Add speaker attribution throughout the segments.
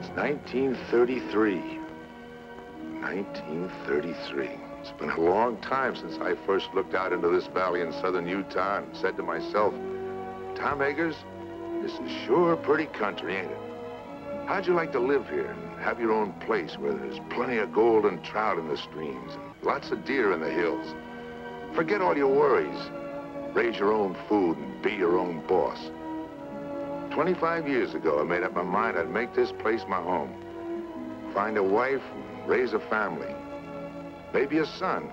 Speaker 1: It's 1933. 1933. It's been a long time since I first looked out into this valley in southern Utah and said to myself, Tom Eggars, this is sure pretty country, ain't it? How'd you like to live here and have your own place where there's plenty of gold and trout in the streams and lots of deer in the hills? Forget all your worries. Raise your own food and be your own boss. 25 years ago, I made up my mind I'd make this place my home. Find a wife and raise a family. Maybe a son.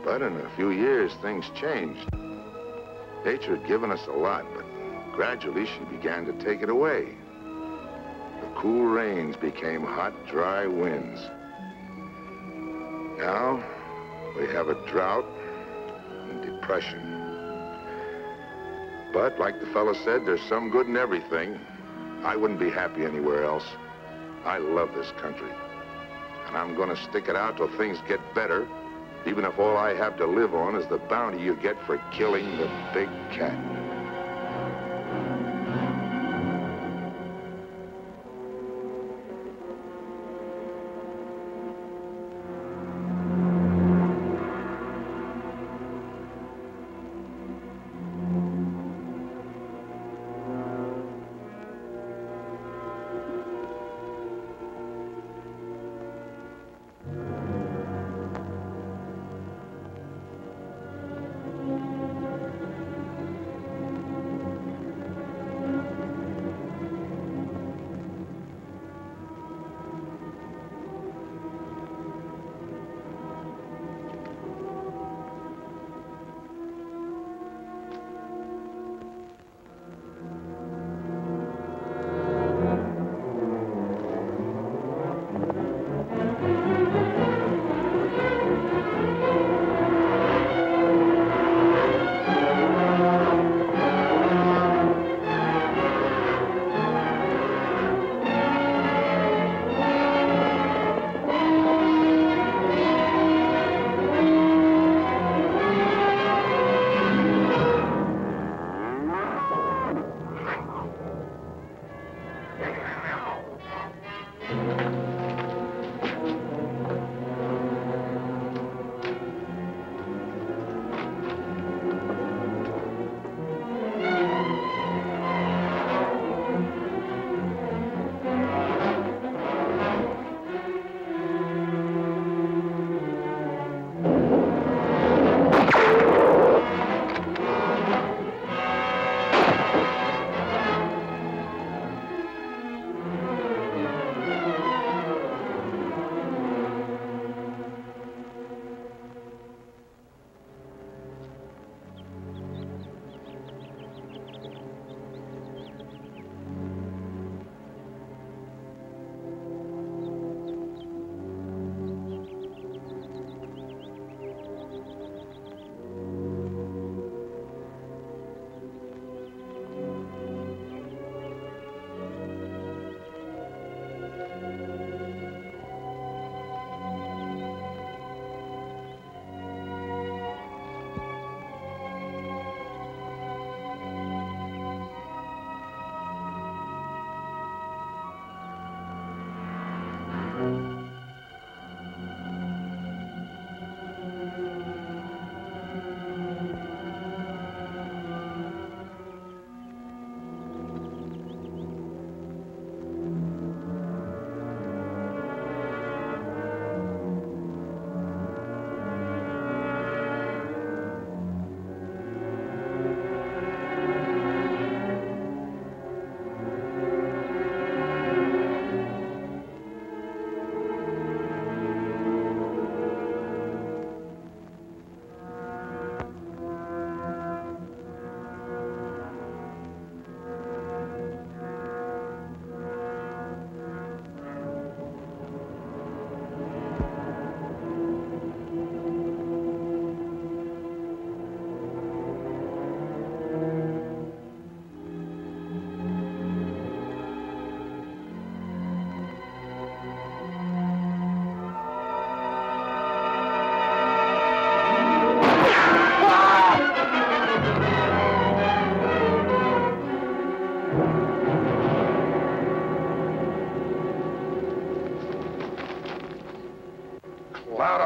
Speaker 1: But in a few years, things changed. Nature had given us a lot, but gradually she began to take it away. The cool rains became hot, dry winds. Now, we have a drought and depression. But, like the fellow said, there's some good in everything. I wouldn't be happy anywhere else. I love this country. And I'm gonna stick it out till things get better, even if all I have to live on is the bounty you get for killing the big cat.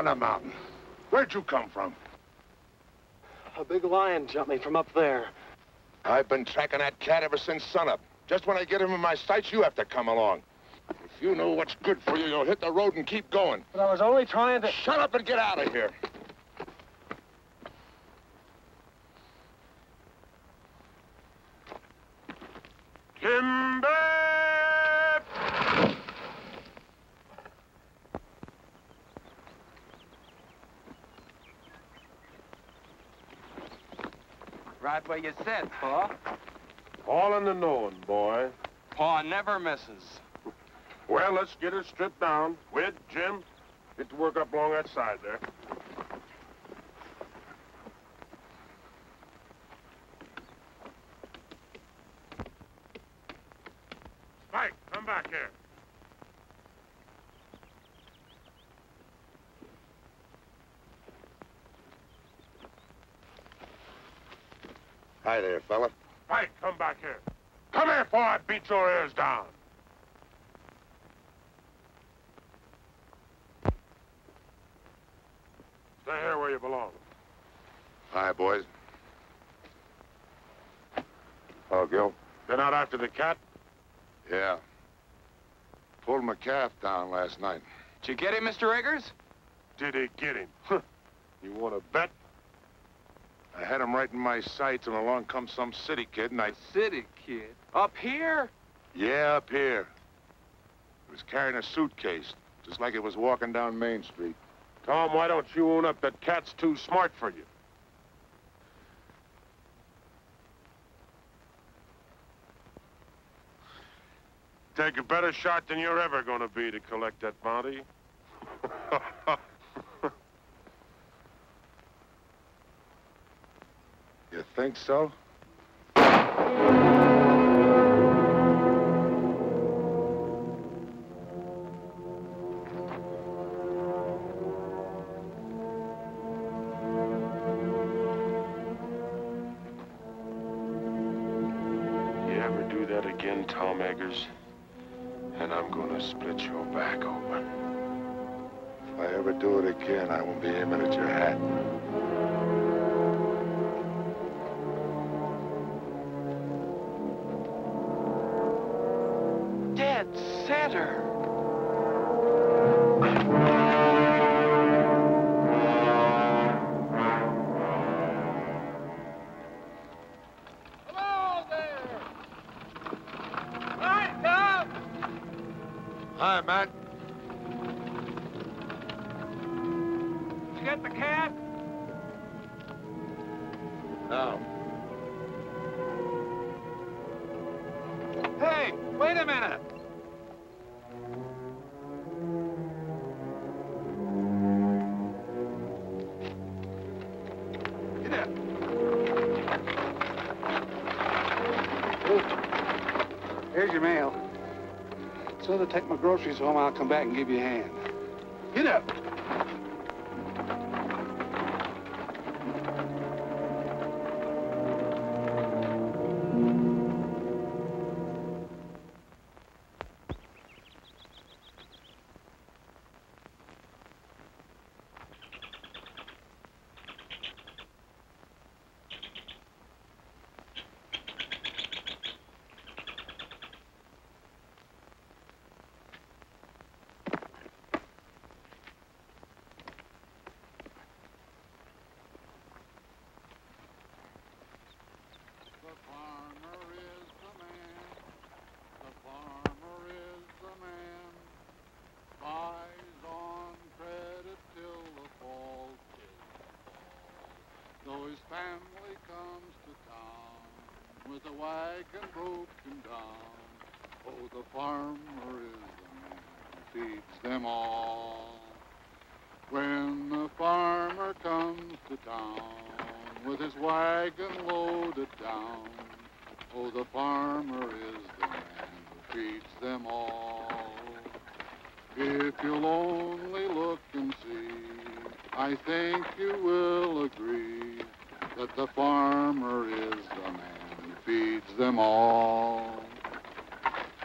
Speaker 2: on the mountain. Where'd you come from?
Speaker 3: A big lion jumped me from up there.
Speaker 1: I've been tracking that cat ever since sunup. Just when I get him in my sights, you have to come along. If you know what's good for you, you'll hit the road and keep going.
Speaker 3: But I was only trying to...
Speaker 1: Shut up and get out of here.
Speaker 2: Timber!
Speaker 4: Right where you said, Pa.
Speaker 2: All in the knowing, boy.
Speaker 4: Pa never misses.
Speaker 2: Well, let's get her stripped down. With Jim, get to work up along that side there. Spike, come back here.
Speaker 1: Hi there, fella.
Speaker 2: Spike, come back here. Come here before I beat your ears down. Stay here where you belong.
Speaker 1: Hi, boys. Oh, Gil?
Speaker 2: Been out after the cat?
Speaker 1: Yeah. Pulled my calf down last night.
Speaker 4: Did you get him, Mr. Eggars?
Speaker 2: Did he get him? You want to bet?
Speaker 1: I had him right in my sights, and along comes some city kid, and I...
Speaker 4: City kid? Up here?
Speaker 1: Yeah, up here. He was carrying a suitcase, just like it was walking down Main Street.
Speaker 2: Tom, why don't you own up that cat's too smart for you? Take a better shot than you're ever going to be to collect that bounty.
Speaker 1: You think so?
Speaker 2: You ever do that again, Tom Eggars, and I'm gonna split your back open.
Speaker 1: If I ever do it again, I won't be aiming at your hat.
Speaker 4: Dead center.
Speaker 5: Hello there! Hi, Tom!
Speaker 1: Hi, Matt.
Speaker 5: Did you get the cat?
Speaker 1: No.
Speaker 5: Hey, wait a minute! Get up.
Speaker 6: Here's your mail. So to take my groceries home, I'll come back and give you a hand. Get up.
Speaker 7: Family comes to town with a wagon broken down. Oh, the farmer is the man who feeds them all. When the farmer comes to town with his wagon loaded down, oh, the farmer is the man who feeds them all. If you'll only look and see, I think you will agree that the farmer is the man who feeds them all.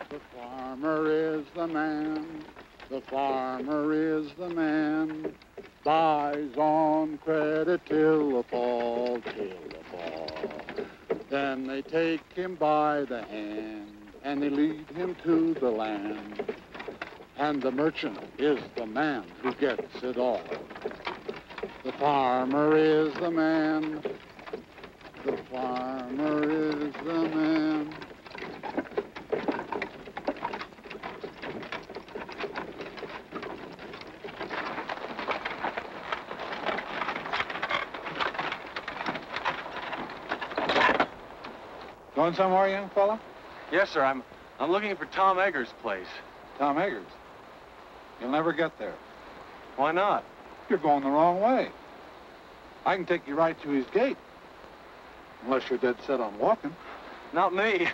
Speaker 7: The farmer is the man, the farmer is the man, buys on credit till the fall, till the fall. Then they take him by the hand, and they lead him to the land. And the merchant is the man who gets it all. The farmer is the man. The farmer is the man.
Speaker 6: Going somewhere, young fella?
Speaker 4: Yes, sir. I'm looking for Tom Eggars' place.
Speaker 6: Tom Eggars. You'll never get there.
Speaker 4: Why not?
Speaker 6: You're going the wrong way. I can take you right to his gate. Unless you're dead set on walking.
Speaker 4: Not me.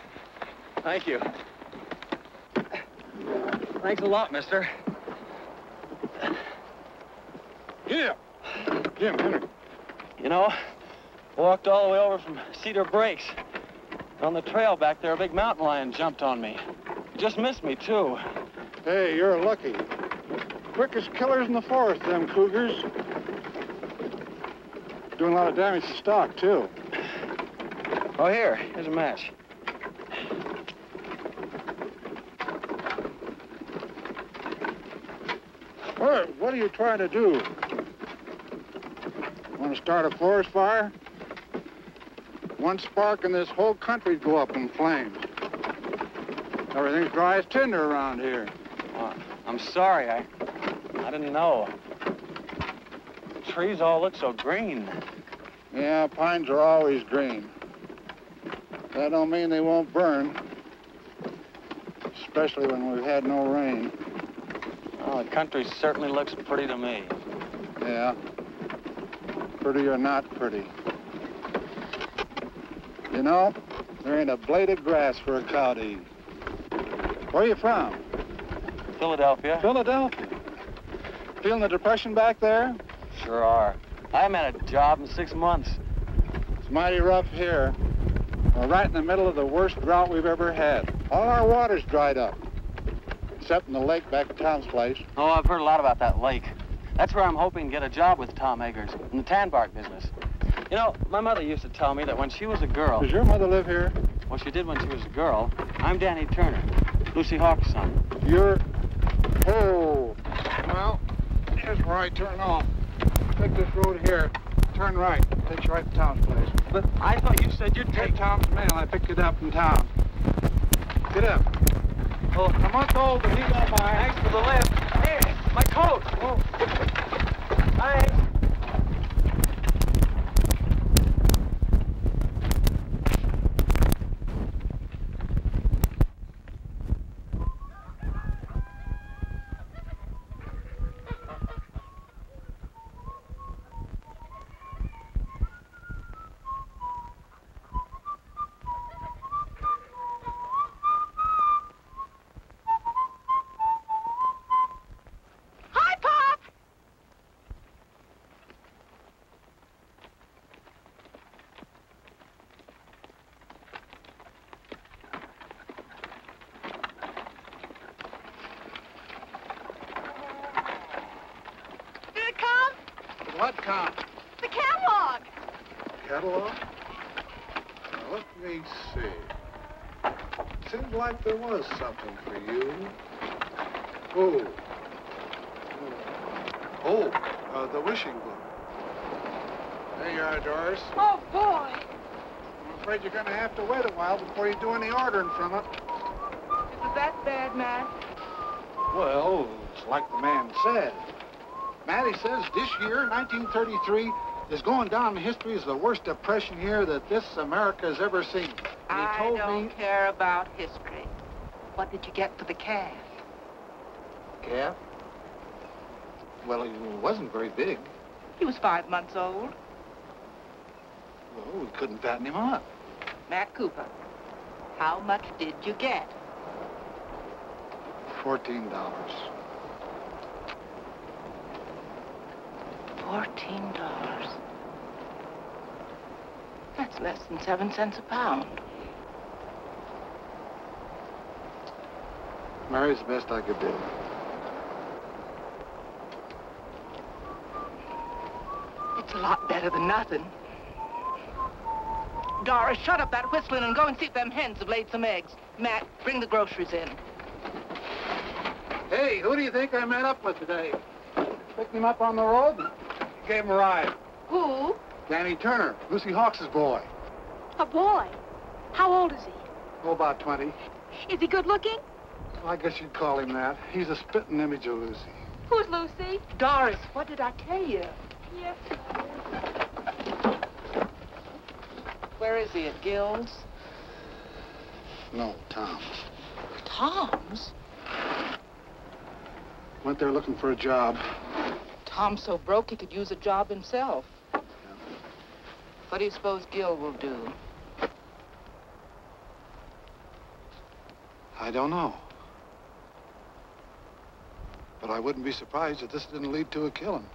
Speaker 4: Thank you. Thanks a lot, mister.
Speaker 6: Jim! Jim, Henry.
Speaker 4: You know, walked all the way over from Cedar Breaks. On the trail back there, a big mountain lion jumped on me. He just missed me, too.
Speaker 6: Hey, you're lucky. Quickest killers in the forest, them cougars. Doing a lot of damage to stock, too.
Speaker 4: Oh, here's a match.
Speaker 6: What are you trying to do? Want to start a forest fire? One spark and this whole country'd go up in flames. Everything's dry as tinder around here.
Speaker 4: I'm sorry. I didn't know. The trees all look so green.
Speaker 6: Yeah, pines are always green. That don't mean they won't burn. Especially when we've had no rain.
Speaker 4: Oh, the country certainly looks pretty to me.
Speaker 6: Yeah. Pretty or not pretty. You know, there ain't a blade of grass for a cow to eat. Where are you from?
Speaker 4: Philadelphia.
Speaker 6: Philadelphia. Feeling the depression back there?
Speaker 4: Sure are. I haven't had a job in 6 months.
Speaker 6: It's mighty rough here. We're right in the middle of the worst drought we've ever had. All our water's dried up. Except in the lake back at Tom's place.
Speaker 4: Oh, I've heard a lot about that lake. That's where I'm hoping to get a job with Tom Eggars in the tan bark business. You know, my mother used to tell me that when she was a girl...
Speaker 6: Does your mother live here?
Speaker 4: Well, she did when she was a girl. I'm Danny Turner, Lucy Hawkes' son.
Speaker 6: You're... Oh. Well, here's where I turn off. Take this road here. Turn right. Takes you right to Tom's place.
Speaker 4: But I thought you said you'd
Speaker 6: Take
Speaker 4: take...
Speaker 6: Tom's mail. I picked it up in town. Get up.
Speaker 4: Oh,
Speaker 6: I'm a month old, but he don't mind.
Speaker 4: thanks for the lift. Hey, my coat.
Speaker 6: Oh.
Speaker 4: Thanks.
Speaker 6: What come?
Speaker 8: The catalog.
Speaker 6: Catalog? Now, let me see. Seems like there was something for you. The wishing book. There you are, Doris.
Speaker 8: Oh, boy.
Speaker 6: I'm afraid you're going to have to wait a while before you do any ordering from it.
Speaker 8: Is it that bad, Matt?
Speaker 6: Well, it's like the man said. Matty says this year, 1933, is going down in history as the worst depression year that this America has ever seen. And he told
Speaker 8: don't
Speaker 6: me...
Speaker 8: care about history. What did you get for the calf?
Speaker 6: Calf? Well, he wasn't very big.
Speaker 8: He was 5 months old.
Speaker 6: Well, we couldn't fatten him up.
Speaker 8: Matt Cooper, how much did you get?
Speaker 6: $14.
Speaker 8: $14. That's less than 7 cents a pound.
Speaker 6: Mary's the best I could do.
Speaker 8: a lot better than nothing. Doris, shut up that whistling and go and see if them hens have laid some eggs. Matt, bring the groceries in.
Speaker 6: Hey, who do you think I met up with today? Picked him up on the road and gave him a ride.
Speaker 9: Who?
Speaker 6: Danny Turner, Lucy Hawkes' boy.
Speaker 9: A boy. How old is he?
Speaker 6: Oh, about 20.
Speaker 9: Is he good looking?
Speaker 6: Well, I guess you'd call him that. He's a spitting image of Lucy.
Speaker 9: Who's Lucy?
Speaker 8: Doris, what did I tell you?
Speaker 9: Yes.
Speaker 8: Where is he, at Gil's?
Speaker 6: No, Tom's.
Speaker 8: Tom's?
Speaker 6: Went there looking for a job.
Speaker 8: Tom's so broke he could use a job himself.
Speaker 6: Yeah.
Speaker 8: What do you suppose Gil will do?
Speaker 6: I don't know. But I wouldn't be surprised if this didn't lead to a killing.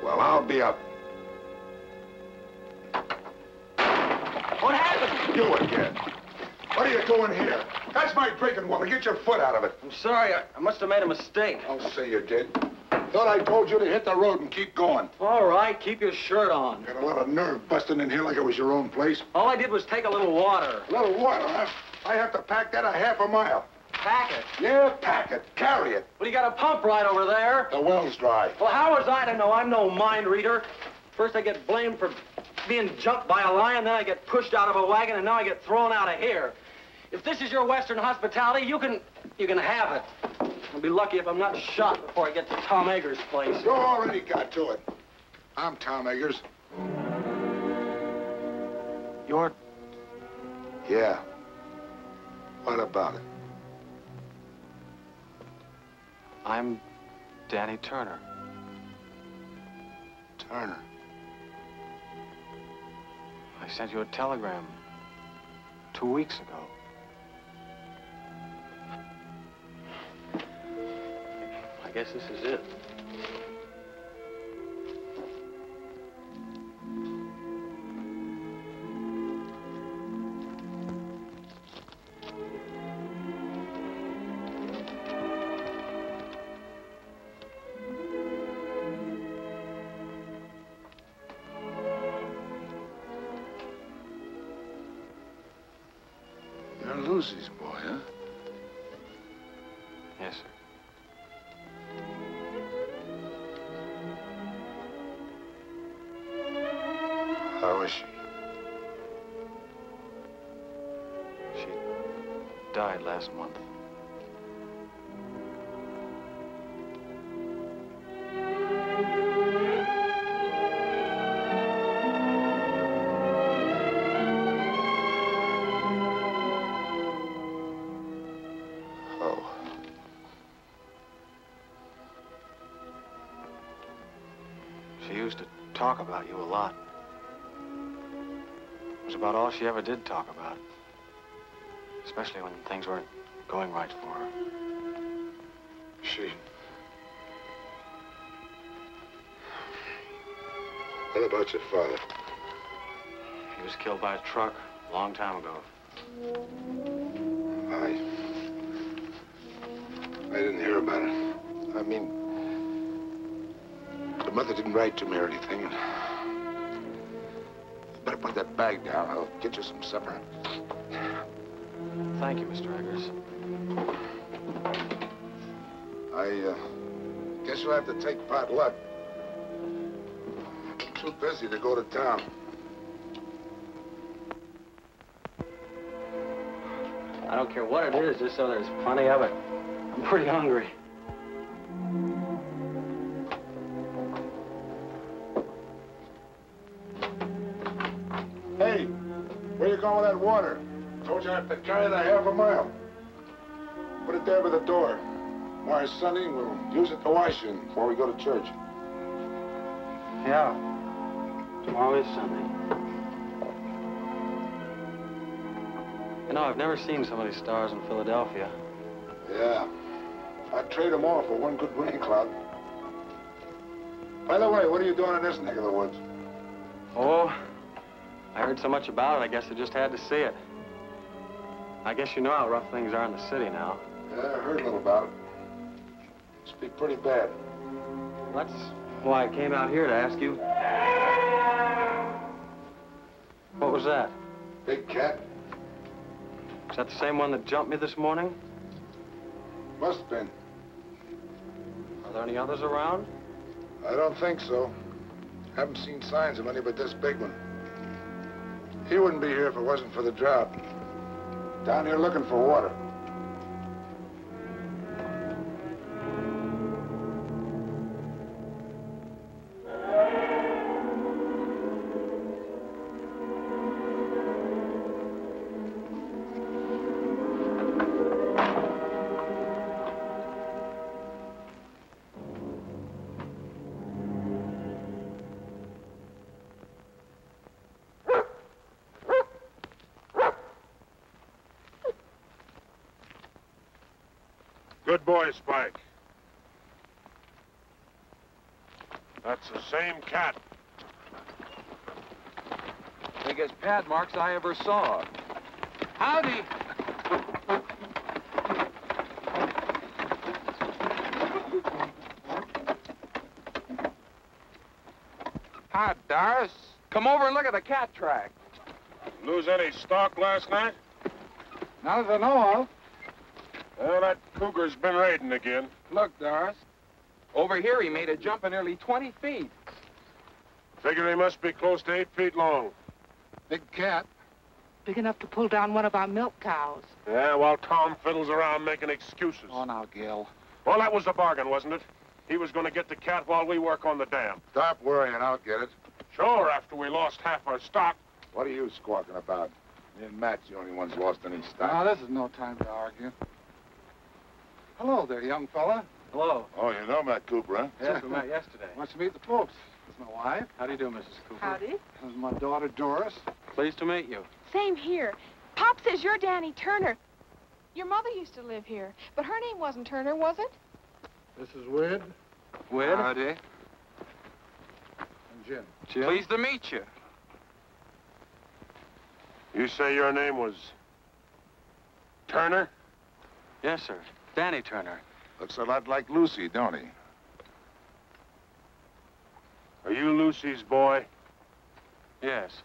Speaker 1: Well, I'll be up.
Speaker 4: What happened?
Speaker 1: You again. What are you doing here? That's my drinking water. Get your foot out of it.
Speaker 4: I'm sorry. I must have made a mistake.
Speaker 1: I'll say you did. Thought I told you to hit the road and keep going.
Speaker 4: All right, keep your shirt on.
Speaker 1: Got a lot of nerve busting in here like it was your own place.
Speaker 4: All I did was take a little water.
Speaker 1: A little water, huh? I have to pack that a half a mile.
Speaker 4: Pack it.
Speaker 1: Yeah, pack it. Carry it.
Speaker 4: Well, you got a pump right over there.
Speaker 1: The well's dry.
Speaker 4: Well, how was I to know? I'm no mind reader. First I get blamed for being jumped by a lion, then I get pushed out of a wagon, and now I get thrown out of here. If this is your Western hospitality, you can have it. I'll be lucky if I'm not shot before I get to Tom Eggars' place.
Speaker 1: You already got to it. I'm Tom Eggars.
Speaker 4: You're...
Speaker 1: Yeah. What about it?
Speaker 4: I'm Danny Turner.
Speaker 1: Turner.
Speaker 4: I sent you a telegram 2 weeks ago. I guess this is it.
Speaker 1: You're Lucy's boy, huh?
Speaker 4: Yes, sir.
Speaker 1: How is she?
Speaker 4: She died last month.
Speaker 1: Oh.
Speaker 4: She used to talk about you a lot. It was about all she ever did talk about. Especially when things weren't going right for her.
Speaker 1: She... What about your father?
Speaker 4: He was killed by a truck a long time ago.
Speaker 1: I didn't hear about it. I mean, the mother didn't write to me or anything. Better put that bag down. I'll get you some supper.
Speaker 4: Thank you, Mr. Eggars.
Speaker 1: I guess you'll have to take pot luck. I'm too busy to go to town.
Speaker 4: I don't care what it is, just so there's plenty of it. I'm pretty hungry.
Speaker 1: Hey, where you going with that water? Told you I have to carry that half a mile. Put it there by the door. Tomorrow's Sunday, we'll use it to wash in before we go to church.
Speaker 4: Yeah. Tomorrow is Sunday. You know, I've never seen so many stars in Philadelphia.
Speaker 1: Yeah. I'd trade them all for one good rain cloud. By the way, what are you doing in this neck of the woods?
Speaker 4: Oh, I heard so much about it, I guess I just had to see it. I guess you know how rough things are in the city now.
Speaker 1: Yeah, I heard a little about it. Must be pretty bad.
Speaker 4: That's why I came out here to ask you. What was that?
Speaker 1: Big cat?
Speaker 4: Is that the same one that jumped me this morning?
Speaker 1: Must have been.
Speaker 4: Are there any others around?
Speaker 1: I don't think so. Haven't seen signs of any but this big one. He wouldn't be here if it wasn't for the drought. Down here looking for water.
Speaker 2: Good boy, Spike. That's the same cat.
Speaker 5: Biggest pad marks I ever saw. Howdy. Hi, Doris. Come over and look at the cat track.
Speaker 2: Lose any stock last night?
Speaker 6: Not that I know of.
Speaker 2: Well, that cougar's been raiding again.
Speaker 5: Look, Doris. Over here, he made a jump of nearly 20 feet.
Speaker 2: Figure he must be close to 8 feet long.
Speaker 6: Big cat.
Speaker 8: Big enough to pull down one of our milk cows.
Speaker 2: Yeah, while Tom fiddles around making excuses.
Speaker 6: Oh, now, Gil.
Speaker 2: Well, that was the bargain, wasn't it? He was going to get the cat while we work on the dam.
Speaker 1: Stop worrying, I'll get it.
Speaker 2: Sure, after we lost half our stock.
Speaker 1: What are you squawking about? Me and Matt's the only ones lost any stock.
Speaker 6: Now, this is no time to argue. Hello there, young fella.
Speaker 4: Hello.
Speaker 1: Oh, you know Matt Cooper, huh?
Speaker 4: Yes, we met yesterday.
Speaker 6: Wants to meet the folks. This is my wife.
Speaker 4: How do you do, Mrs. Cooper?
Speaker 9: Howdy.
Speaker 6: This is my daughter, Doris.
Speaker 4: Pleased to meet you.
Speaker 9: Same here. Pop says you're Danny Turner. Your mother used to live here, but her name wasn't Turner, was it?
Speaker 6: This is Wid
Speaker 4: Wid?
Speaker 5: Howdy.
Speaker 6: and Jim.
Speaker 4: Jim?
Speaker 5: Pleased to meet you.
Speaker 2: You say your name was Turner?
Speaker 4: Yes, sir. Danny Turner.
Speaker 1: Looks a lot like Lucy, don't he?
Speaker 2: Are you Lucy's boy?
Speaker 4: Yes.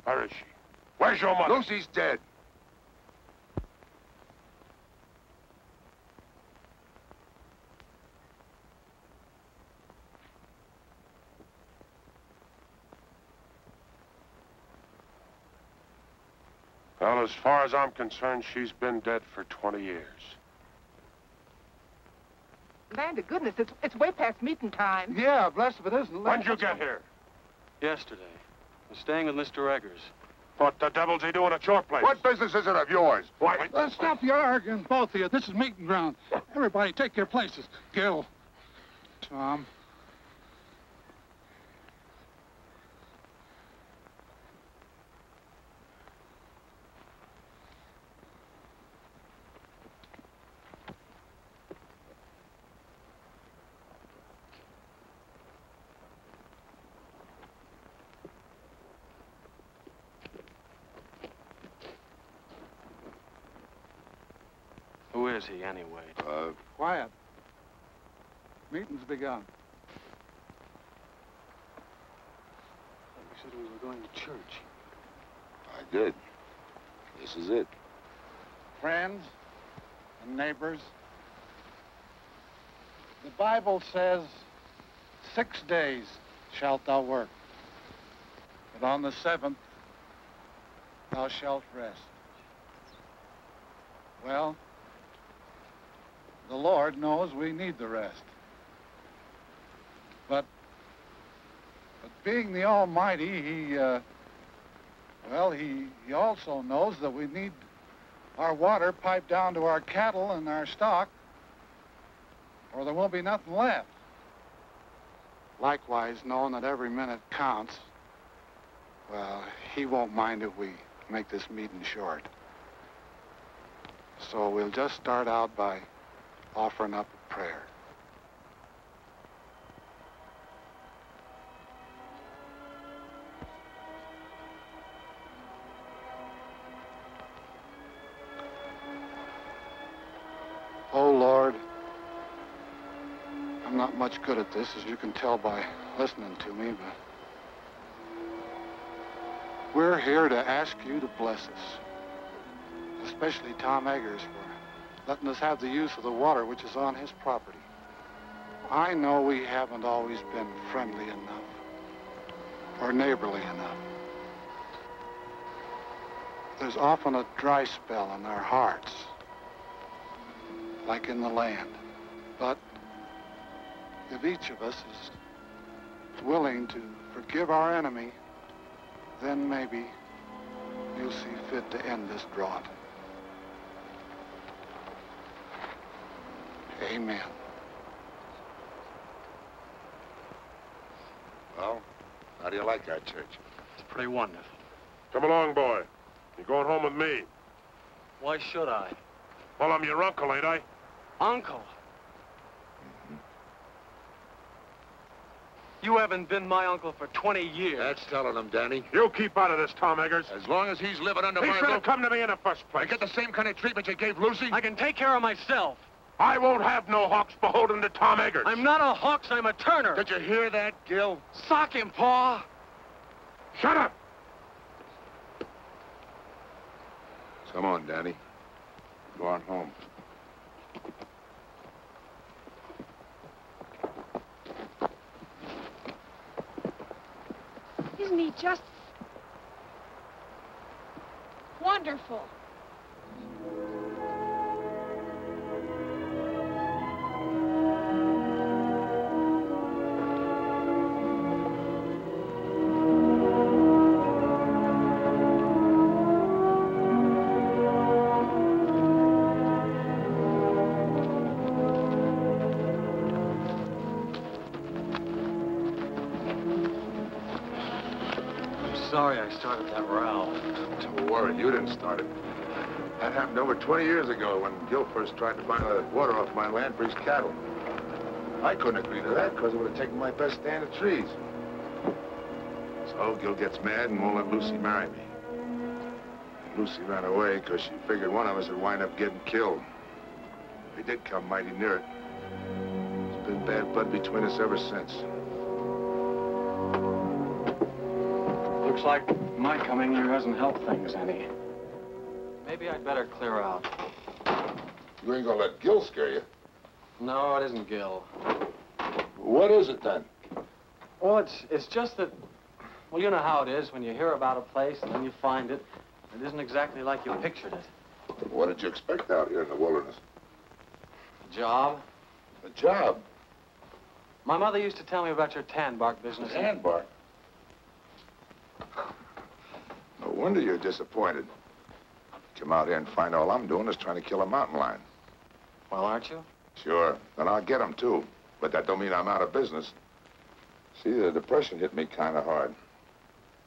Speaker 2: Where is she? Where's your mother?
Speaker 1: Lucy's dead.
Speaker 2: Well, as far as I'm concerned, she's been dead for 20 years.
Speaker 8: Land of goodness, it's way past meeting time.
Speaker 6: Yeah, blessed if it isn't.
Speaker 2: When'd you get here?
Speaker 4: Yesterday. I'm staying with Mr. Eggars.
Speaker 2: What the devil's he doing at your place?
Speaker 1: What business is it of yours?
Speaker 2: Why?
Speaker 6: Let's stop your arguing, both of you. This is meeting ground. Everybody take your places. Gil. Tom.
Speaker 4: Who is he, anyway?
Speaker 6: Quiet. Meeting's begun.
Speaker 4: You said we were going to church.
Speaker 1: I did. This is it.
Speaker 6: Friends and neighbors, the Bible says, 6 days shalt thou work, but on the 7th thou shalt rest. Well, the Lord knows we need the rest. But being the Almighty, He also knows that we need our water piped down to our cattle and our stock or there won't be nothing left. Likewise, knowing that every minute counts, well, he won't mind if we make this meeting short. So we'll just start out by offering up a prayer. Oh, Lord, I'm not much good at this, as you can tell by listening to me, but we're here to ask you to bless us, especially Tom Eggars for letting us have the use of the water which is on his property. I know we haven't always been friendly enough or neighborly enough. There's often a dry spell in our hearts, like in the land. But if each of us is willing to forgive our enemy, then maybe you'll see fit to end this drought. Amen.
Speaker 1: Well, how do you like our church?
Speaker 4: It's pretty wonderful.
Speaker 2: Come along, boy. You're going home with me.
Speaker 4: Why should I?
Speaker 2: Well, I'm your uncle, ain't I?
Speaker 4: Uncle? You haven't been my uncle for 20 years.
Speaker 1: That's telling him, Danny.
Speaker 2: You keep out of this, Tom Eggars.
Speaker 1: As long as he's living under
Speaker 2: He
Speaker 1: my
Speaker 2: should have
Speaker 1: roof,
Speaker 2: come to me in the first place.
Speaker 1: I get the same kind of treatment you gave Lucy.
Speaker 4: I can take care of myself.
Speaker 2: I won't have no Hawks beholden to Tom Eggars.
Speaker 4: I'm not a Hawks, I'm a Turner.
Speaker 1: Did you hear that, Gil?
Speaker 4: Sock him, Pa.
Speaker 2: Shut up!
Speaker 1: Come on, Danny. Go on home.
Speaker 9: Isn't he just wonderful?
Speaker 4: Sorry I started that row.
Speaker 1: Don't worry, you didn't start it. That happened over 20 years ago when Gil first tried to buy the water off my land for his cattle. I couldn't agree to that because it would have taken my best stand of trees. So Gil gets mad and won't let Lucy marry me. And Lucy ran away because she figured one of us would wind up getting killed. We did come mighty near it. There's been bad blood between us ever since.
Speaker 4: Looks like my coming here hasn't helped things any. Maybe I'd better clear out.
Speaker 1: You ain't gonna let Gil scare you.
Speaker 4: No, it isn't Gil.
Speaker 1: What is it then?
Speaker 4: Well, it's just that, well, you know how it is when you hear about a place and then you find it. It isn't exactly like you pictured it.
Speaker 1: What did you expect out here in the wilderness?
Speaker 4: A job?
Speaker 1: A job?
Speaker 4: My mother used to tell me about your tan bark business.
Speaker 1: Tan bark? No wonder you're disappointed. Come out here and find all I'm doing is trying to kill a mountain lion.
Speaker 4: Well, aren't you?
Speaker 1: Sure, and I'll get him too. But that don't mean I'm out of business. See, the depression hit me kind of hard.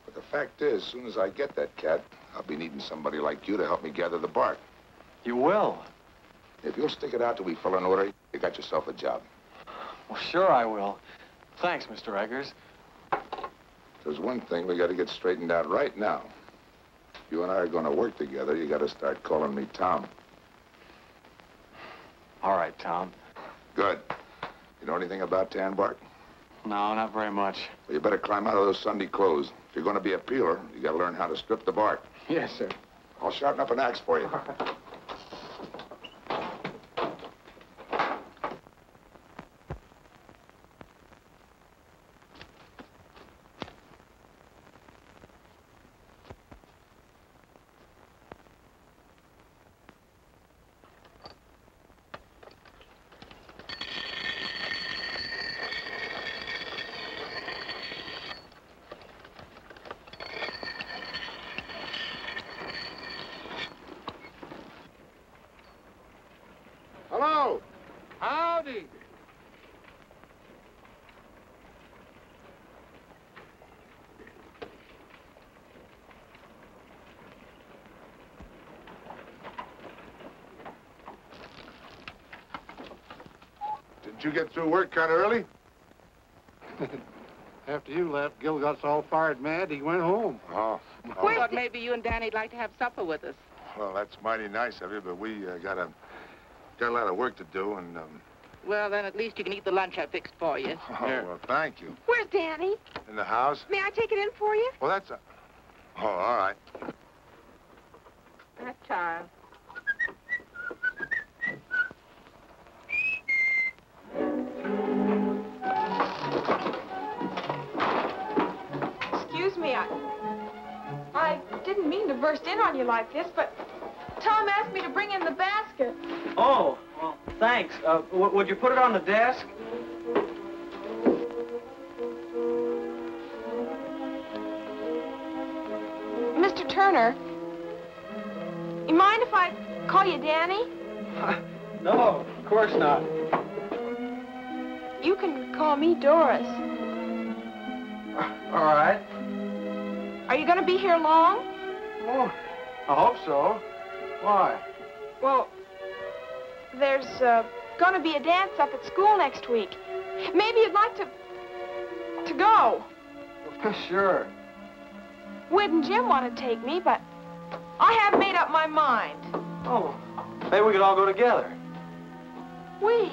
Speaker 1: But the fact is, as soon as I get that cat, I'll be needing somebody like you to help me gather the bark.
Speaker 4: You will?
Speaker 1: If you'll stick it out till we fill an order, you got yourself a job.
Speaker 4: Well, sure I will. Thanks, Mr. Eggars.
Speaker 1: There's one thing we got to get straightened out right now. If you and I are going to work together, you got to start calling me Tom.
Speaker 4: All right, Tom.
Speaker 1: Good. You know anything about tan bark?
Speaker 4: No, not very much.
Speaker 1: Well, you better climb out of those Sunday clothes. If you're going to be a peeler, you got to learn how to strip the bark.
Speaker 4: Yes, sir.
Speaker 1: I'll sharpen up an axe for you. you get through work kind of early?
Speaker 6: After you left, Gil got all fired mad, he went home.
Speaker 1: Oh.
Speaker 8: I thought maybe you and Danny'd like to have supper with us.
Speaker 1: Well, that's mighty nice of you, but we got a lot of work to do, and,
Speaker 8: Well, then at least you can eat the lunch I fixed for you.
Speaker 1: Oh, well, thank you.
Speaker 9: Where's Danny?
Speaker 1: In the house?
Speaker 9: May I take it in for you?
Speaker 1: Well, that's Oh, all right.
Speaker 8: That child.
Speaker 9: Excuse me, I didn't mean to burst in on you like this, but Tom asked me to bring in the basket.
Speaker 4: Oh, well, thanks. Would you put it on the desk?
Speaker 9: Mr. Turner, you mind if I call you Danny?
Speaker 4: No, of course not.
Speaker 9: You can call me Doris.
Speaker 4: All right.
Speaker 9: Are you going to be here long?
Speaker 4: Oh, I hope so. Why?
Speaker 9: Well, there's going to be a dance up at school next week. Maybe you'd like to go.
Speaker 4: Sure.
Speaker 9: Wid and Jim want to take me, but I haven't made up my mind.
Speaker 4: Oh, maybe we could all go together.
Speaker 9: We?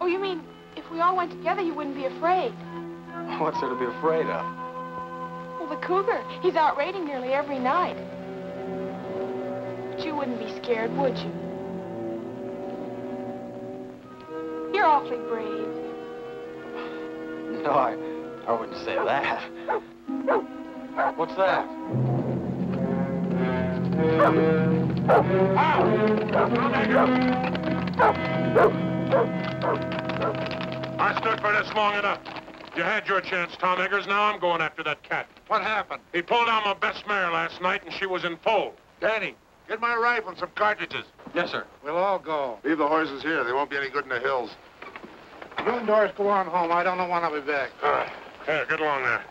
Speaker 9: Oh, you mean if we all went together, you wouldn't be afraid?
Speaker 4: What's there to be afraid of?
Speaker 9: Well, the cougar. He's out raiding nearly every night. But you wouldn't be scared, would you? You're awfully brave.
Speaker 4: No, I wouldn't say that. What's that?
Speaker 2: I stood for this long enough. You had your chance, Tom Eggars. Now I'm going after that cat.
Speaker 6: What happened?
Speaker 2: He pulled down my best mare last night, and she was in foal.
Speaker 1: Danny, get my rifle and some cartridges.
Speaker 4: Yes, sir.
Speaker 6: We'll all go.
Speaker 1: Leave the horses here. They won't be any good in the hills.
Speaker 6: You and Doris go on home. I don't know when I'll be back.
Speaker 2: All right. Here, get along there.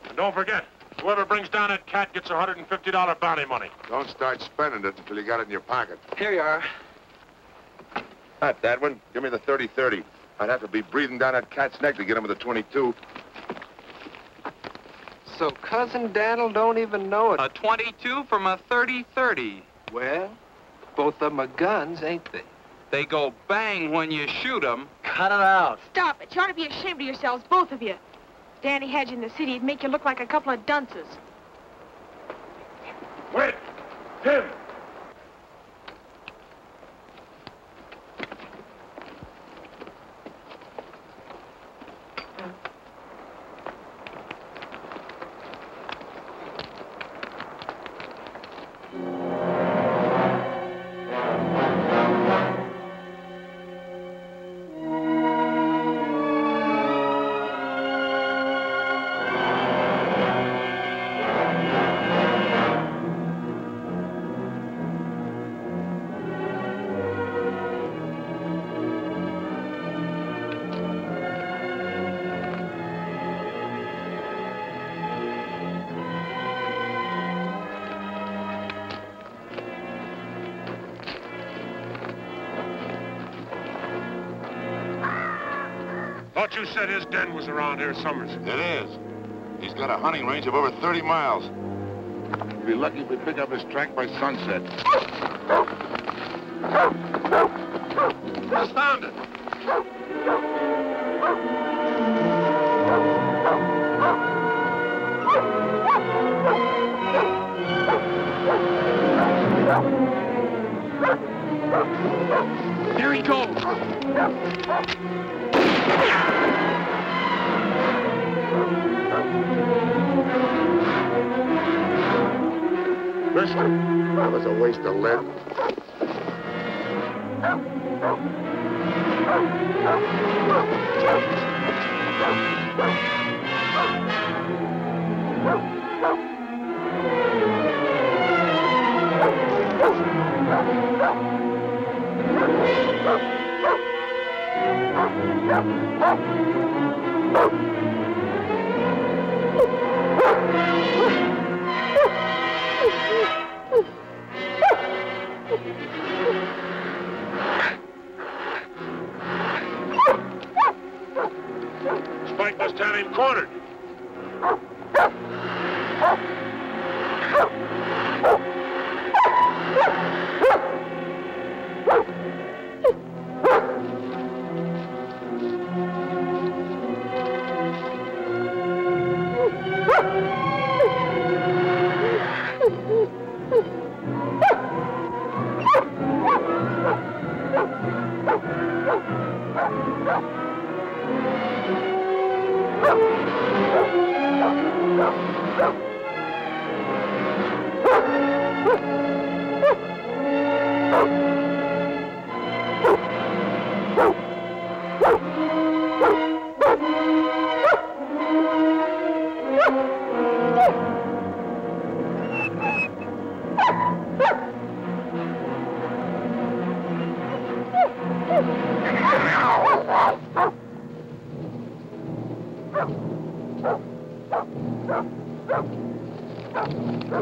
Speaker 2: And don't forget, whoever brings down that cat gets $150 bounty money.
Speaker 1: Don't start spending it until you got it in your pocket.
Speaker 4: Here you are.
Speaker 1: Not that one. Give me the 30-30. I'd have to be breathing down that cat's neck to get him with a 22.
Speaker 3: So Cousin Dan'l don't even know it.
Speaker 5: A 22 from a 30-30.
Speaker 3: Well, both of them are guns, ain't they?
Speaker 5: They go bang when you shoot them.
Speaker 4: Cut it out.
Speaker 9: Stop it. You ought to be ashamed of yourselves, both of you. Danny had you in the city. It'd make you look like a couple of dunces.
Speaker 2: Wait! Tim! Thought you said his den was around here somewhere.
Speaker 1: It is. He's got a hunting range of over 30 miles. We'll be lucky if we pick up his track by sunset.
Speaker 2: I found it.
Speaker 5: There he goes.
Speaker 1: Listen, that was a waste of lead. ordered.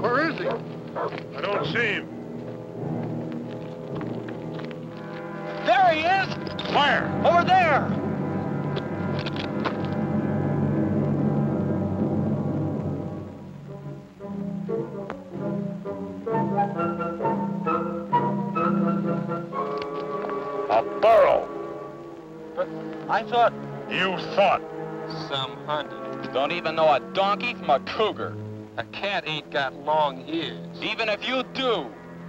Speaker 6: Where is he?
Speaker 1: I don't see him.
Speaker 4: There he is!
Speaker 1: Where?
Speaker 4: Over there!
Speaker 1: A burro.
Speaker 4: But I thought...
Speaker 1: You thought.
Speaker 5: Some hunter. Don't even know a donkey from a cougar. A cat ain't got long ears. Even if you do.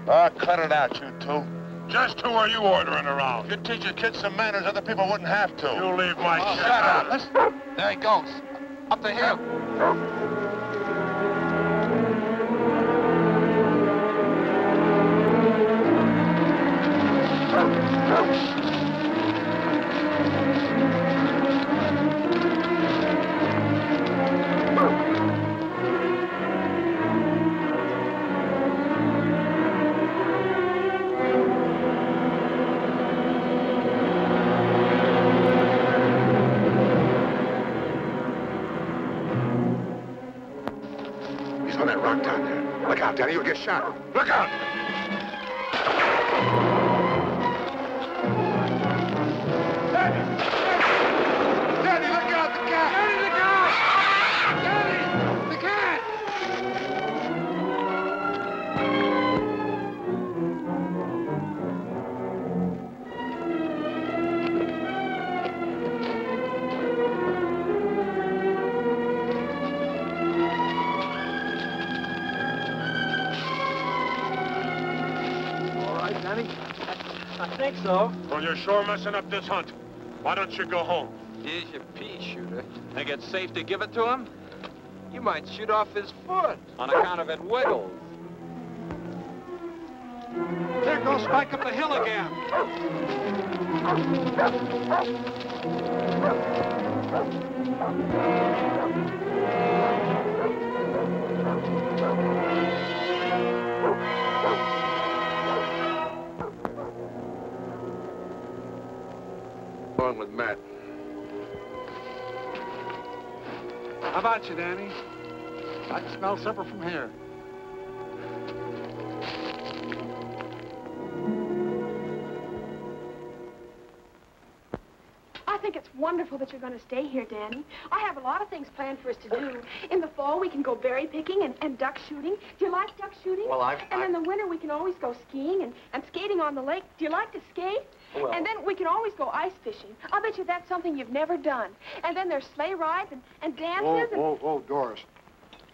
Speaker 1: Ah, cut it out, you two. Just who are you ordering around? You teach your kids some manners other people wouldn't have to. You leave my shit out.
Speaker 6: Listen. There he goes. Up the hill.
Speaker 1: He's on that rock down there. Look out, Danny, you'll get shot. Look out!
Speaker 6: Danny, look out! The cat! Danny, look out! Danny! The cat!
Speaker 4: All right, Danny. I think so.
Speaker 1: Well, you're sure messing up this hunt. Why don't you go home?
Speaker 5: Here's your pea shooter. Think it's safe to give it to him? You might shoot off his foot on account of it wiggles.
Speaker 6: There goes Spike up the hill again.
Speaker 1: Along with Matt.
Speaker 6: How about you, Danny? I can smell supper from here.
Speaker 9: I think it's wonderful that you're going to stay here, Danny. I have a lot of things planned for us to do. In the fall, we can go berry picking and duck shooting. Do you like duck shooting?
Speaker 4: Well,
Speaker 9: And in the winter, we can always go skiing and skating on the lake. Do you like to skate?
Speaker 4: Well...
Speaker 9: And then we can always go ice fishing. I'll bet you that's something you've never done. And then there's sleigh rides and dances.
Speaker 6: Whoa, Doris.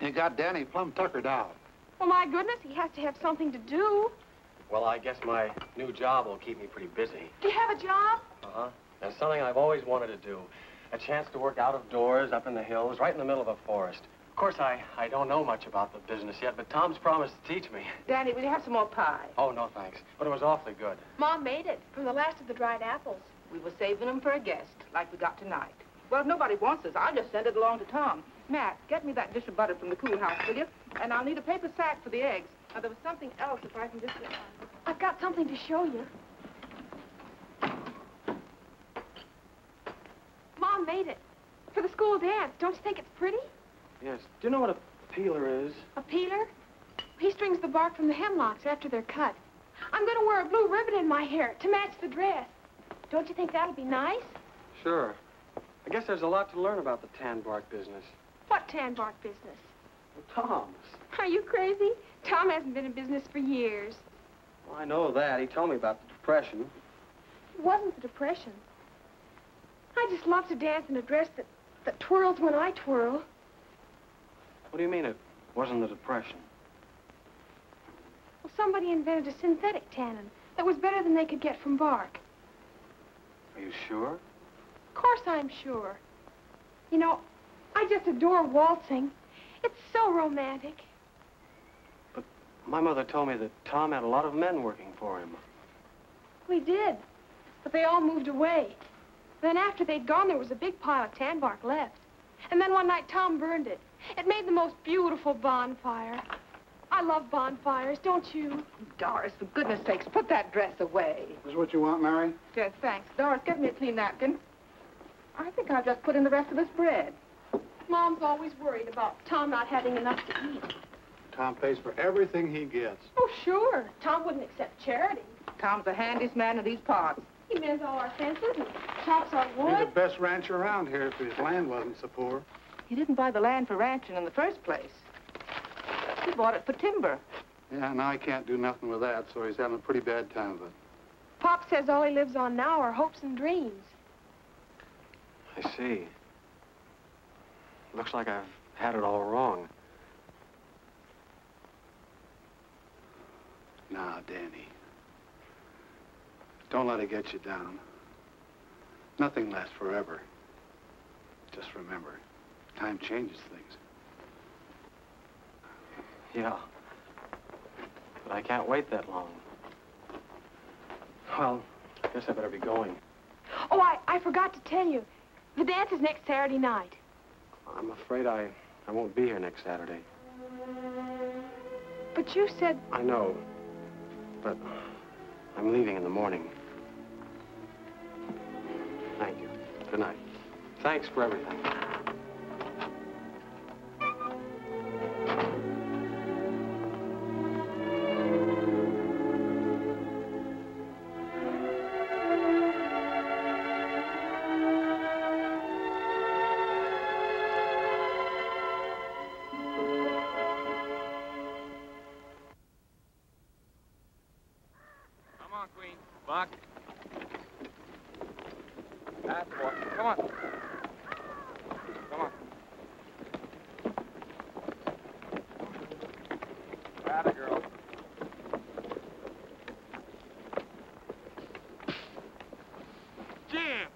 Speaker 6: You got Danny plumb tuckered out.
Speaker 9: Well, my goodness, he has to have something to do.
Speaker 4: Well, I guess my new job will keep me pretty busy.
Speaker 9: Do you have a job?
Speaker 4: Uh-huh. That's something I've always wanted to do. A chance to work out of doors, up in the hills, right in the middle of a forest. Of course, I don't know much about the business yet, but Tom's promised to teach me.
Speaker 8: Danny, will you have some more pie?
Speaker 4: Oh, no, thanks. But it was awfully good.
Speaker 9: Mom made it from the last of the dried apples.
Speaker 8: We were saving them for a guest, like we got tonight. Well, if nobody wants us, I'll just send it along to Tom. Matt, get me that dish of butter from the cool house, will you? And I'll need a paper sack for the eggs. Now, there was something else if I can just...
Speaker 9: I've got something to show you. Mom made it for the school dance. Don't you think it's pretty?
Speaker 4: Yes. Do you know what a peeler is?
Speaker 9: A peeler? He strings the bark from the hemlocks after they're cut. I'm going to wear a blue ribbon in my hair to match the dress. Don't you think that'll be nice?
Speaker 4: Sure. I guess there's a lot to learn about the tan bark business.
Speaker 9: What tan bark business?
Speaker 4: Well, Tom's.
Speaker 9: Are you crazy? Tom hasn't been in business for years.
Speaker 4: Well, I know that. He told me about the Depression.
Speaker 9: It wasn't the Depression. I just love to dance in a dress that twirls when I twirl.
Speaker 4: What do you mean it wasn't the Depression?
Speaker 9: Well, somebody invented a synthetic tannin that was better than they could get from bark.
Speaker 4: Are you sure?
Speaker 9: Of course I'm sure. You know, I just adore waltzing. It's so romantic.
Speaker 4: But my mother told me that Tom had a lot of men working for him.
Speaker 9: We did, but they all moved away. Then after they'd gone, there was a big pile of tan bark left. And then one night, Tom burned it. It made the most beautiful bonfire. I love bonfires, don't you?
Speaker 8: Doris, for goodness sakes, put that dress away.
Speaker 6: Is what you want, Mary?
Speaker 8: Yes, thanks. Doris, get me a clean napkin. I think I'll just put in the rest of this bread.
Speaker 9: Mom's always worried about Tom not having enough to eat.
Speaker 6: Tom pays for everything he gets.
Speaker 9: Oh, sure. Tom wouldn't accept charity.
Speaker 8: Tom's the handiest man in these parts.
Speaker 9: He mends all our fences and chops our wood.
Speaker 6: He's the best rancher around here if his land wasn't so poor.
Speaker 8: He didn't buy the land for ranching in the first place. He bought it for timber.
Speaker 6: Yeah, now he can't do nothing with that, so he's having a pretty bad time of it.
Speaker 9: Pop says all he lives on now are hopes and dreams.
Speaker 4: I see. Looks like I've had it all wrong.
Speaker 6: Now, Danny. Don't let it get you down. Nothing lasts forever. Just remember, time changes things.
Speaker 4: Yeah. But I can't wait that long. Well, I guess I better be going.
Speaker 9: Oh, I forgot to tell you. The dance is next Saturday night.
Speaker 4: I'm afraid I won't be here next Saturday.
Speaker 9: But you said...
Speaker 4: I know. But I'm leaving in the morning. Thank you. Good night. Thanks for everything.
Speaker 5: Come on, Queen. Buck. That boy. Come on. Come on. Atta girl. Jim,